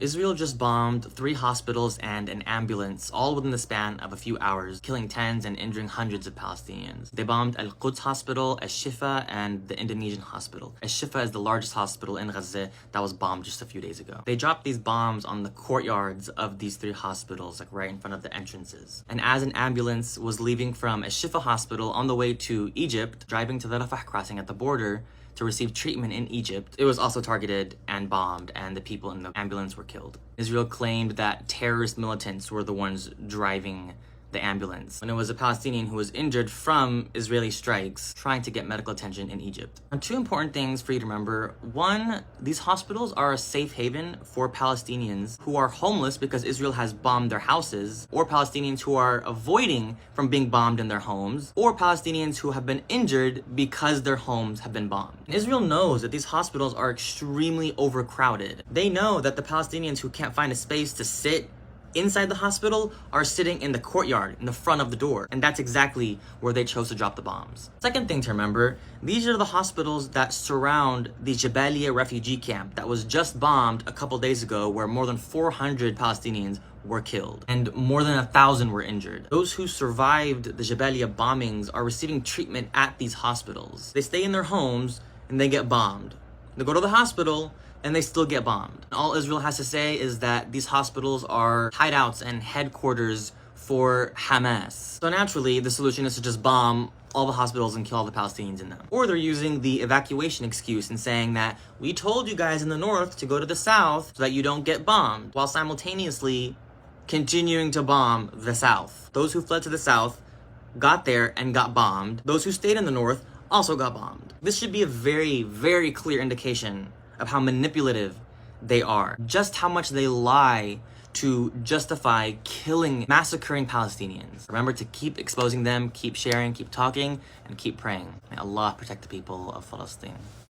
Israel just bombed 3 hospitals and an ambulance, all within the span of a few hours, killing tens and injuring hundreds of Palestinians. They bombed Al-Quds Hospital, Al-Shifa, and the Indonesian hospital. Al-Shifa is the largest hospital in Gaza that was bombed just a few days ago. They dropped these bombs on the courtyards of these 3 hospitals, like right in front of the entrances. And as an ambulance was leaving from Al-Shifa hospital on the way to Egypt, driving to the Rafah crossing at the border, to receive treatment in Egypt, it was also targeted and bombed, and the people in the ambulance were killed. Israel claimed that terrorist militants were the ones driving the ambulance, when it was a Palestinian who was injured from Israeli strikes trying to get medical attention in Egypt. Now, 2 important things for you to remember. 1, these hospitals are a safe haven for Palestinians who are homeless because Israel has bombed their houses, or Palestinians who are avoiding from being bombed in their homes, or Palestinians who have been injured because their homes have been bombed. And Israel knows that these hospitals are extremely overcrowded. They know that the Palestinians who can't find a space to sit inside the hospital are sitting in the courtyard, in the front of the door. And that's exactly where they chose to drop the bombs. Second thing to remember, these are the hospitals that surround the Jabalia refugee camp that was just bombed a couple days ago, where more than 400 Palestinians were killed and more than 1,000 were injured. Those who survived the Jabalia bombings are receiving treatment at these hospitals. They stay in their homes and they get bombed. They go to the hospital and they still get bombed. All Israel has to say is that these hospitals are hideouts and headquarters for Hamas. So naturally, the solution is to just bomb all the hospitals and kill all the Palestinians in them. Or they're using the evacuation excuse and saying that we told you guys in the north to go to the south so that you don't get bombed, while simultaneously continuing to bomb the south. Those who fled to the south got there and got bombed. Those who stayed in the north also got bombed. This should be a very, very clear indication of how manipulative they are, just how much they lie to justify killing, massacring Palestinians. Remember to keep exposing them, keep sharing, keep talking, and keep praying. May Allah protect the people of Palestine.